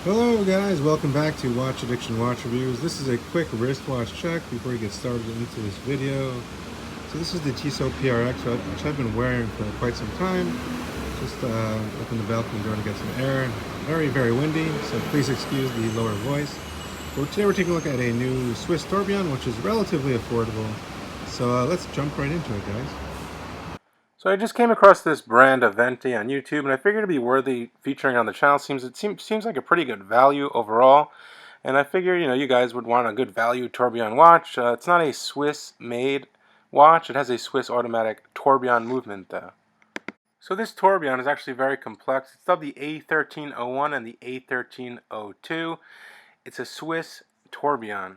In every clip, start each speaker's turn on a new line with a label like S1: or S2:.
S1: Hello guys, welcome back to Watch Addiction Watch Reviews. This is a quick wristwatch check before we get started into this video. So this is the Tissot PRX, which I've been wearing for quite some time. Just up in the balcony door to get some air. Very, very windy, so please excuse the lower voice. But today we're taking a look at a new Swiss Tourbillon, which is relatively affordable. So let's jump right into it, guys.
S2: So I just came across this brand Aventi on YouTube, and I figured it'd be worthy featuring on the channel. Seems like a pretty good value overall, and I figured you guys would want a good value tourbillon watch. It's not a Swiss-made watch; it has a Swiss automatic tourbillon movement though. So this tourbillon is actually very complex. It's dubbed the A-1301 and the A-1302. It's a Swiss tourbillon.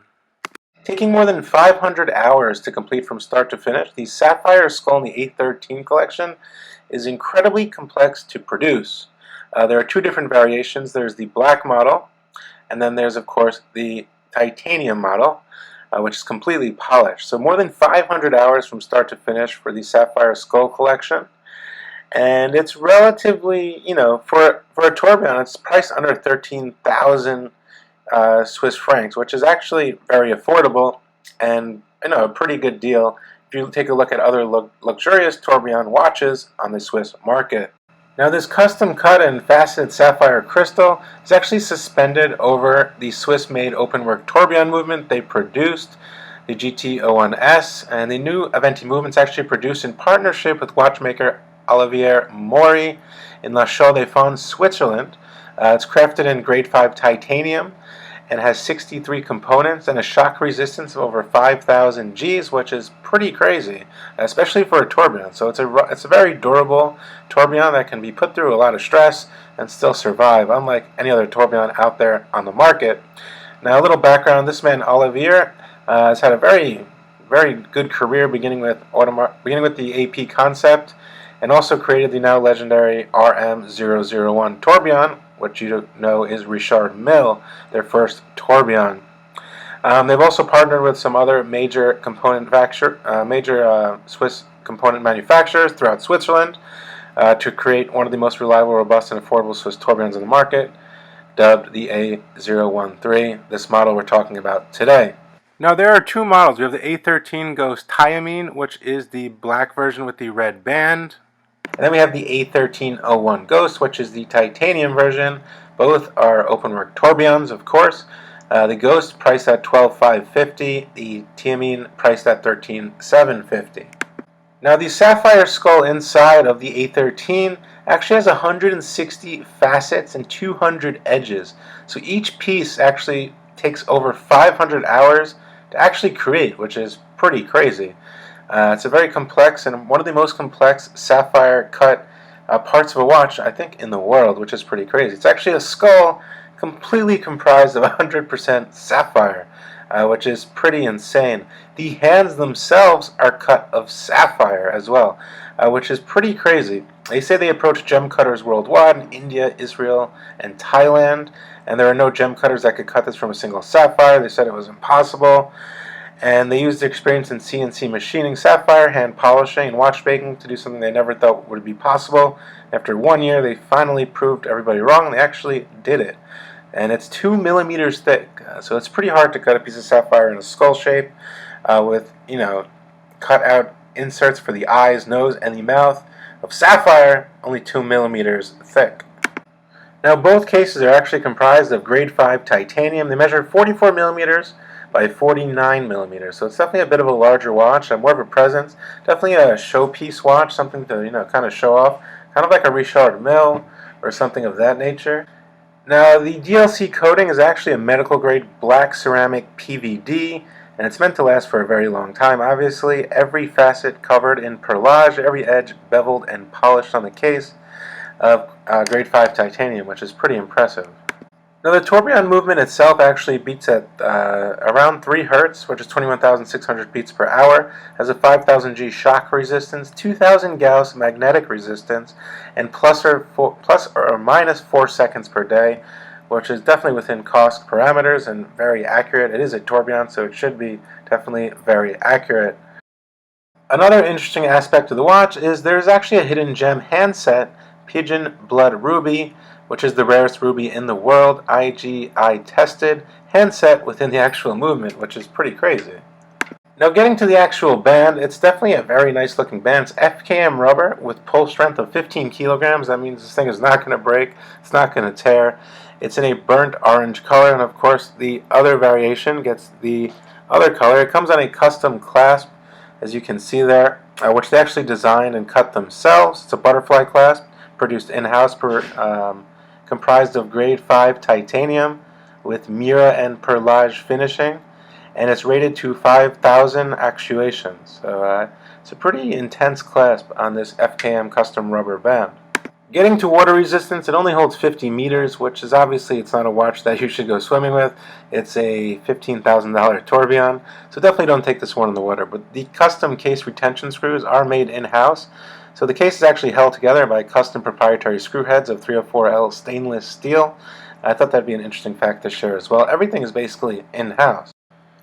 S2: Taking more than 500 hours to complete from start to finish, the Sapphire Skull in the A13 collection is incredibly complex to produce. There are two different variations. There's the black model, and then there's, of course, the titanium model, which is completely polished. So more than 500 hours from start to finish for the Sapphire Skull collection. And it's relatively, for a tourbillon, it's priced under 13,000 Swiss francs, which is actually very affordable and a pretty good deal if you take a look at other luxurious tourbillon watches on the Swiss market. Now this custom cut and faceted sapphire crystal is actually suspended over the Swiss-made openwork tourbillon movement they produced, the GT01S, and the new Aventi movement is actually produced in partnership with watchmaker Olivier Maury in La Chaux-de-Fonds, Switzerland. It's crafted in grade 5 titanium and has 63 components and a shock resistance of over 5,000 Gs, which is pretty crazy, especially for a tourbillon. So it's a very durable tourbillon that can be put through a lot of stress and still survive, unlike any other tourbillon out there on the market. Now, a little background: this man Olivier has had a very, very good career, beginning with the AP concept, and also created the now legendary RM001 tourbillon, which you know is Richard Mille, their first tourbillon. They've also partnered with some other major Swiss component manufacturers throughout Switzerland to create one of the most reliable, robust, and affordable Swiss tourbillons in the market, dubbed the A013, this model we're talking about today. Now there are two models. We have the A13 Ghost Thiamine, which is the black version with the red band. And then we have the A1301 Ghost, which is the titanium version. Both are openwork tourbillons, of course. The Ghost priced at $12,550, the Thiamine priced at $13,750. Now the sapphire skull inside of the A13 actually has 160 facets and 200 edges. So each piece actually takes over 500 hours to actually create, which is pretty crazy. It's a very complex and one of the most complex sapphire cut parts of a watch, I think, in the world, which is pretty crazy. It's actually a skull completely comprised of 100% sapphire, which is pretty insane. The hands themselves are cut of sapphire as well, which is pretty crazy. They say they approach gem cutters worldwide in India, Israel, and Thailand, and there are no gem cutters that could cut this from a single sapphire. They said it was impossible. And they used their experience in CNC machining sapphire, hand polishing, and watch making to do something they never thought would be possible. After 1 year, they finally proved everybody wrong, and they actually did it. And it's 2 millimeters thick, so it's pretty hard to cut a piece of sapphire in a skull shape with, cut out inserts for the eyes, nose, and the mouth of sapphire, only 2 millimeters thick. Now, both cases are actually comprised of grade 5 titanium. They measure 44 millimeters by 49 millimeters, so it's definitely a bit of a larger watch, more of a presence, definitely a showpiece watch, something to kind of show off, kind of like a Richard Mille or something of that nature. Now the DLC coating is actually a medical grade black ceramic PVD, and it's meant to last for a very long time. Obviously, every facet covered in perlage, every edge beveled and polished on the case of grade 5 titanium, which is pretty impressive. Now the tourbillon movement itself actually beats at around 3 Hz, which is 21,600 beats per hour, has a 5,000 G shock resistance, 2,000 Gauss magnetic resistance, and plus or minus 4 seconds per day, which is definitely within cost parameters and very accurate. It is a tourbillon, so it should be definitely very accurate. Another interesting aspect of the watch is there's actually a hidden gem handset Pigeon Blood Ruby, which is the rarest ruby in the world, IGI tested, handset within the actual movement, which is pretty crazy. Now getting to the actual band, it's definitely a very nice looking band. It's FKM rubber with pull strength of 15 kilograms. That means this thing is not going to break, it's not going to tear. It's in a burnt orange color, and of course the other variation gets the other color. It comes on a custom clasp, as you can see there, which they actually designed and cut themselves. It's a butterfly clasp produced in-house, comprised of grade 5 titanium with Mira and perlage finishing, and it's rated to 5,000 actuations. So it's a pretty intense clasp on this FKM custom rubber band. Getting to water resistance, it only holds 50 meters, which is obviously it's not a watch that you should go swimming with. It's a $15,000 tourbillon, so definitely don't take this one in the water. But the custom case retention screws are made in-house. So the case is actually held together by custom proprietary screw heads of 304L stainless steel. I thought that'd be an interesting fact to share as well. Everything is basically in-house.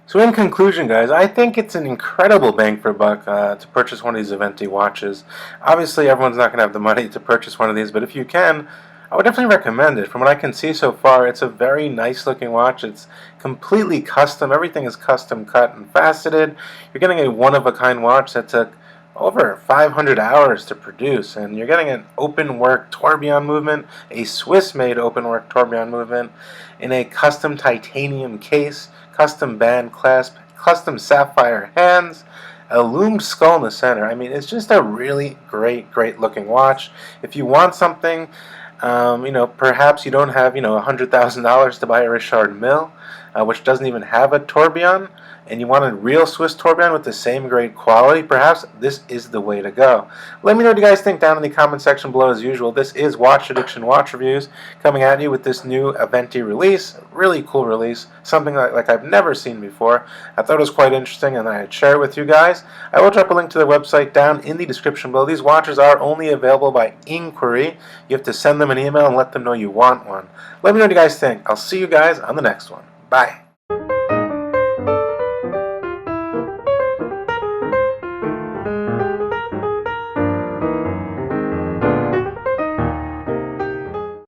S2: So in conclusion, guys, I think it's an incredible bang for buck to purchase one of these Aventi watches. Obviously, everyone's not going to have the money to purchase one of these, but if you can, I would definitely recommend it. From what I can see so far, it's a very nice looking watch. It's completely custom. Everything is custom cut and faceted. You're getting a one-of-a-kind watch that took over 500 hours to produce, and you're getting an open work tourbillon movement, a Swiss-made open work tourbillon movement in a custom titanium case, custom band clasp, custom sapphire hands, a loomed skull in the center. I mean, it's just a really great looking watch. If you want something, perhaps you don't have, $100,000 to buy a Richard Mille, which doesn't even have a tourbillon, and you want a real Swiss tourbillon with the same great quality, perhaps this is the way to go. Let me know what you guys think down in the comment section below as usual. This is Watch Addiction Watch Reviews coming at you with this new Aventi release. Really cool release, something like I've never seen before. I thought it was quite interesting and I'd share it with you guys. I will drop a link to their website down in the description below. These watches are only available by inquiry. You have to send them an email and let them know you want one. Let me know what you guys think. I'll see you guys on the next one. Bye.